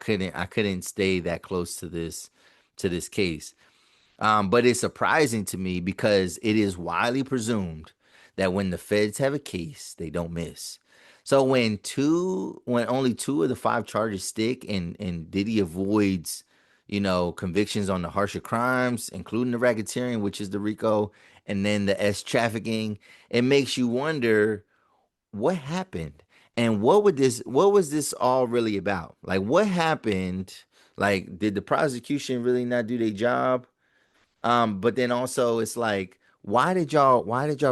I couldn't stay that close to this case. But it's surprising to me because it is widely presumed that when the feds have a case, they don't miss. So when only two of the five charges stick, and Diddy avoids, convictions on the harsher crimes, including the racketeering, which is the RICO, and then the S trafficking, it makes you wonder what happened and what was this all really about? Like, what happened? Like, did the prosecution really not do their job? But then also it's like, why did y'all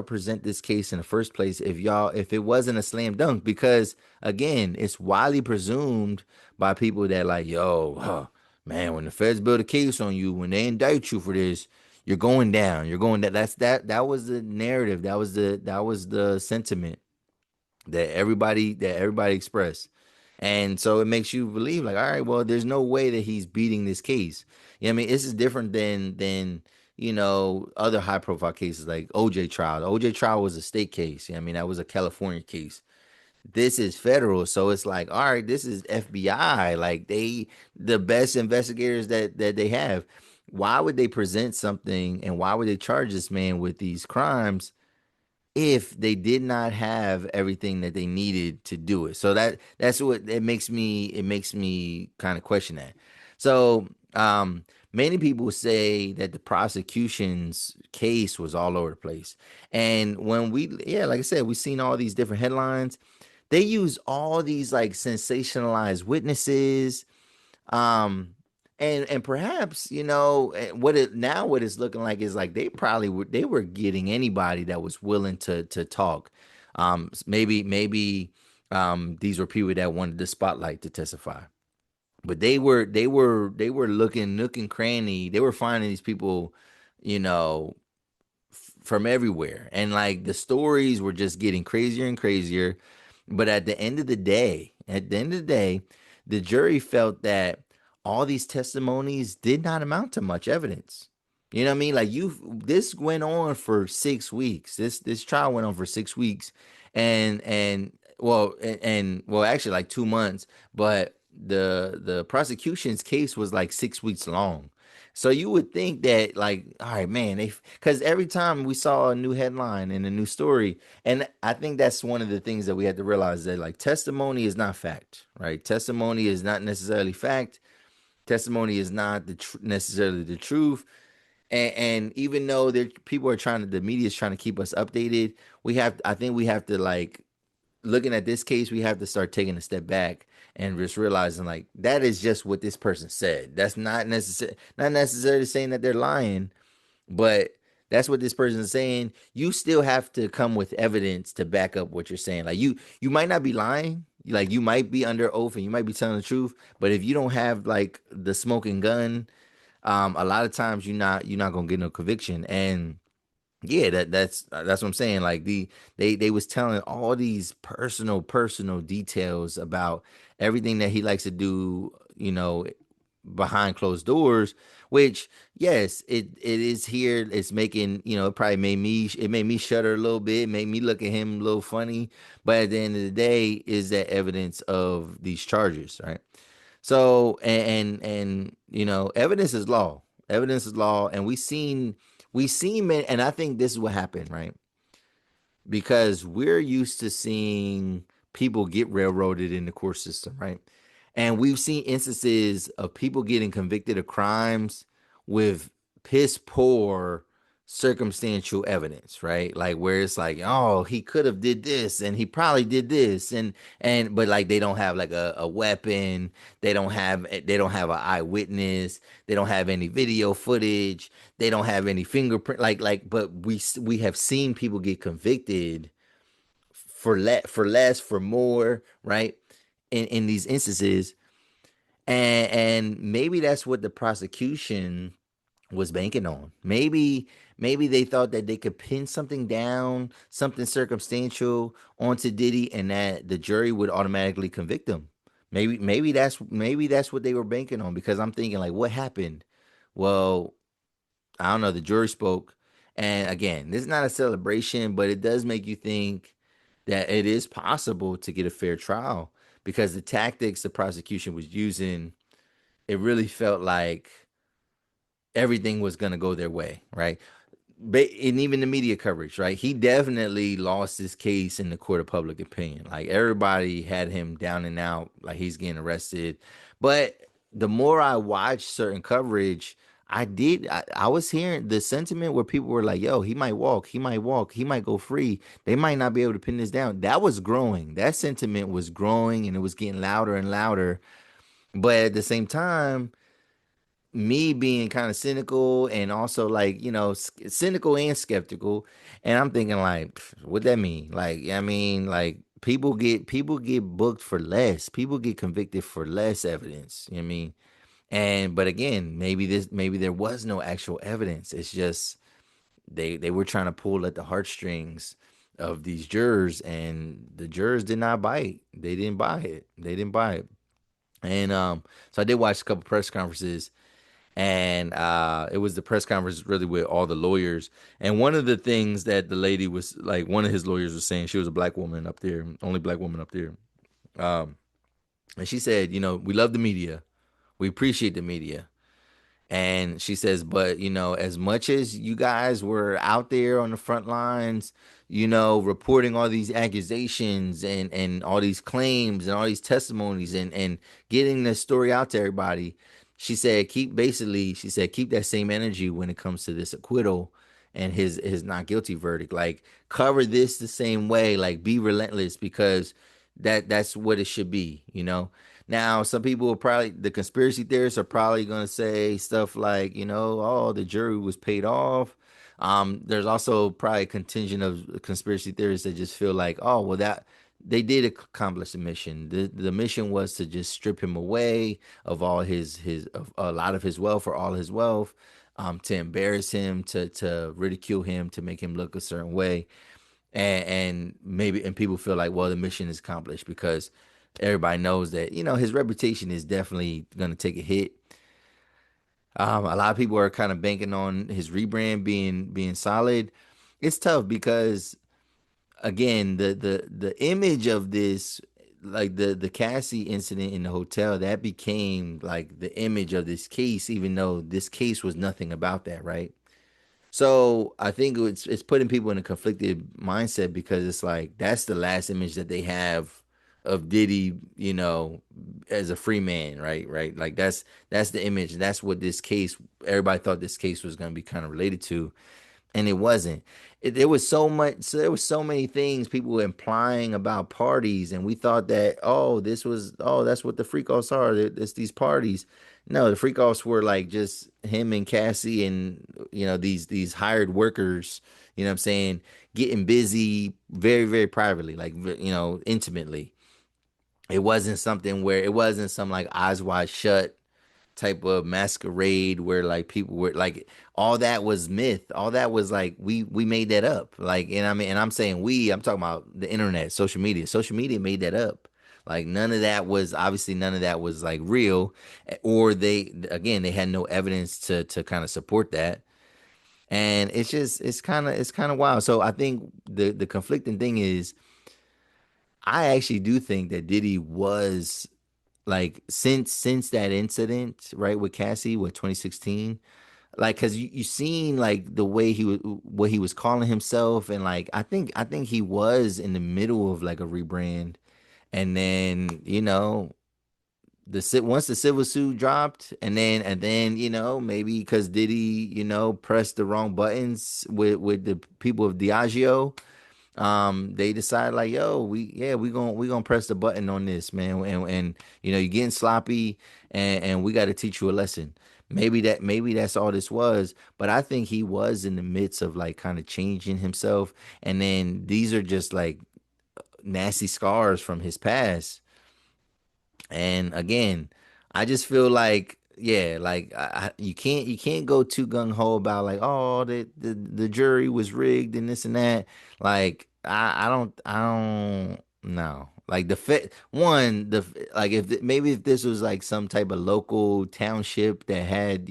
present this case in the first place if it wasn't a slam dunk? Because again, it's widely presumed by people that like, yo, man, when the feds build a case on you, when they indict you for this, you're going down. You're going that that was the narrative. That was the sentiment that everybody expressed. And so it makes you believe like, all right, well, there's no way that he's beating this case. You know what I mean? This is different than other high profile cases like OJ trial. The OJ trial was a state case. You know what I mean? That was a California case. This is federal. So it's like, all right, this is FBI. Like, the best investigators that they have. Why would they present something and why would they charge this man with these crimes if they did not have everything that they needed to do it? So that's what it makes me kind of question that. So many people say that the prosecution's case was all over the place. And yeah, like I said, we've seen all these different headlines. They use all these like sensationalized witnesses, um, and perhaps what it's looking like is like they were getting anybody that was willing to talk. Maybe these were people that wanted the spotlight to testify, but they were looking nook and cranny. They were finding these people, you know, from everywhere, and like the stories were just getting crazier and crazier. But at the end of the day, the jury felt that all these testimonies did not amount to much evidence. You know what I mean? Like, this went on for 6 weeks. This trial went on for 6 weeks, and actually like 2 months. But the prosecution's case was like 6 weeks long. So you would think that, like, all right, man, because every time we saw a new headline and a new story, and I think that's one of the things that we had to realize, that like testimony is not fact, right? Testimony is not necessarily fact. Testimony is not necessarily the truth. And even though people are the media is trying to keep us updated, I think we have to, like, looking at this case, we have to start taking a step back and just realizing like that is just what this person said. That's not necessarily saying that they're lying, but that's what this person is saying. You still have to come with evidence to back up what you're saying. Like, you might not be lying. Like, you might be under oath and you might be telling the truth, but if you don't have like the smoking gun, a lot of times you're not gonna get no conviction. And yeah, that's what I'm saying. Like, they was telling all these personal details about everything that he likes to do, behind closed doors. Which, yes, it is here. It's making, it made me shudder a little bit, made me look at him a little funny. But at the end of the day, is that evidence of these charges, right? So, evidence is law. Evidence is law, and we seen it, and I think this is what happened, right? Because we're used to seeing people get railroaded in the court system, right? And we've seen instances of people getting convicted of crimes with piss poor circumstantial evidence, right? Like, where it's like, oh, he could have did this and he probably did this, and but like they don't have like a weapon, they don't have an eyewitness, they don't have any video footage, they don't have any fingerprint, but we have seen people get convicted for less, for more, right? In these instances, and maybe that's what the prosecution was banking on. Maybe they thought that they could pin something down, something circumstantial onto Diddy, and that the jury would automatically convict him. Maybe that's what they were banking on, because I'm thinking like, what happened? Well, I don't know. The jury spoke, and again, this is not a celebration, but it does make you think that it is possible to get a fair trial, because the tactics the prosecution was using, it really felt like everything was going to go their way, right? And even the media coverage, right? He definitely lost his case in the court of public opinion. Like everybody had him down and out, like he's getting arrested. But the more I watched certain coverage, I was hearing the sentiment where people were like, yo, he might walk, he might go free. They might not be able to pin this down. That was growing. That sentiment was growing and it was getting louder and louder. But at the same time, me being kind of cynical and also like cynical and skeptical, and I'm thinking like, what that mean? Like, I mean, like people get booked for less, people get convicted for less evidence, you know what I mean? And but again, maybe there was no actual evidence. It's just they were trying to pull at the heartstrings of these jurors, and the jurors did not bite. They didn't buy it. They didn't buy it. And so I did watch a couple press conferences, and it was the press conference really with all the lawyers. And one of the things that the lady was like, one of his lawyers was saying, she was a black woman up there, only black woman up there, and she said, we love the media, we appreciate the media, and she says, but as much as you guys were out there on the front lines, reporting all these accusations and all these claims and all these testimonies and getting the story out to everybody, she said, keep that same energy when it comes to this acquittal and his not guilty verdict. Like, cover this the same way, like be relentless, because that's what it should be. Now, some people will probably, the conspiracy theorists are probably going to say stuff like, oh, the jury was paid off. There's also probably a contingent of conspiracy theorists that just feel like, oh, well, that they did accomplish the mission. The mission was to just strip him away of all his of a lot of his wealth, or all his wealth, to embarrass him, to ridicule him, to make him look a certain way, and people feel like, well, the mission is accomplished because everybody knows that his reputation is definitely going to take a hit. A lot of people are kind of banking on his rebrand being solid. It's tough because, again, the image of this, like the Cassie incident in the hotel, that became like the image of this case, even though this case was nothing about that, right? So I think it's putting people in a conflicted mindset, because it's like that's the last image that they have of Diddy, as a free man, right? Right. Like that's the image. That's what this case, everybody thought this case was going to be kind of related to, and it wasn't. There was so much. So there was so many things people were implying about parties, and we thought that, that's what the freak offs are. It's these parties. No, the freak offs were like just him and Cassie, and these hired workers. You know what I'm saying? Getting busy very very privately, like intimately. It wasn't something where it wasn't some like eyes wide shut type of masquerade where like people were like, all that was myth. All that was like we made that up. Like, and I mean, and I'm saying I'm talking about the internet, social media. Social media made that up. Like, none of that was like real, or they had no evidence to kind of support that. And it's kind of wild. So I think the conflicting thing is, I actually do think that Diddy was, like, since that incident, right, with Cassie, with 2016, like, because you seen like the way he was, what he was calling himself, and like I think he was in the middle of like a rebrand, and then once the civil suit dropped, and then maybe because Diddy pressed the wrong buttons with the people of Diageo, they decide like, yo, we gonna press the button on this, man, and you're getting sloppy, and we got to teach you a lesson. Maybe that's all this was, but I think he was in the midst of like kind of changing himself, and then these are just like nasty scars from his past. And again, I just feel like, yeah, like you can't go too gung ho about like, oh, the jury was rigged and this and that. Like, I don't know. Like, like, maybe if this was like some type of local township that had,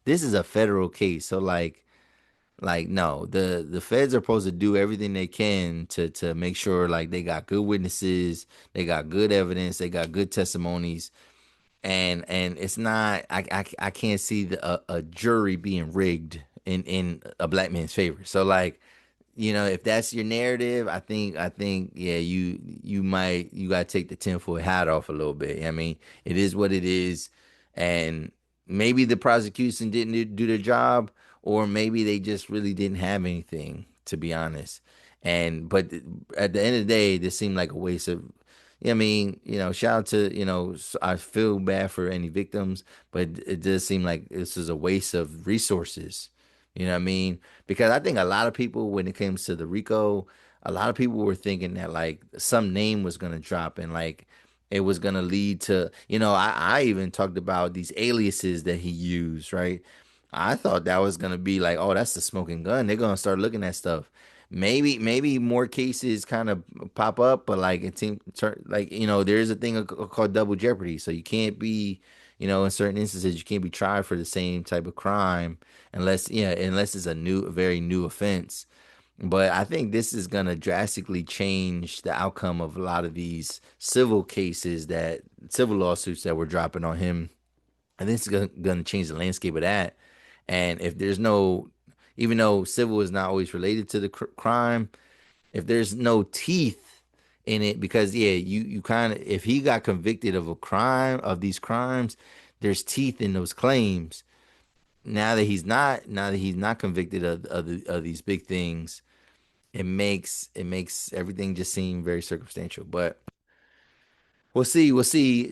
this is a federal case, so like Like, no, the feds are supposed to do everything they can to make sure like they got good witnesses, they got good evidence, they got good testimonies, and it's not I can't see a jury being rigged in a black man's favor. So like, if that's your narrative, I think yeah, you gotta take the tinfoil hat off a little bit. I mean, it is what it is, and maybe the prosecution didn't do their job, or maybe they just really didn't have anything, to be honest. And but at the end of the day, this seemed like a waste of. I mean, shout out to, I feel bad for any victims, but it does seem like this is a waste of resources. You know what I mean? Because I think a lot of people, when it comes to the RICO, a lot of people were thinking that like some name was gonna drop and like it was gonna lead to, I even talked about these aliases that he used, right? I thought that was gonna be like, oh, that's the smoking gun. They're gonna start looking at stuff. Maybe more cases kind of pop up, but like it seems like there's a thing called double jeopardy, so you can't be, in certain instances, you can't be tried for the same type of crime unless unless it's a very new offense. But I think this is gonna drastically change the outcome of a lot of these civil lawsuits that were dropping on him. I think it's gonna change the landscape of that. And if there's no, even though civil is not always related to the crime, if there's no teeth in it, because yeah, you kind of, if he got convicted of a crime of these crimes, there's teeth in those claims. Now that he's not convicted of these big things, it makes everything just seem very circumstantial. But we'll see.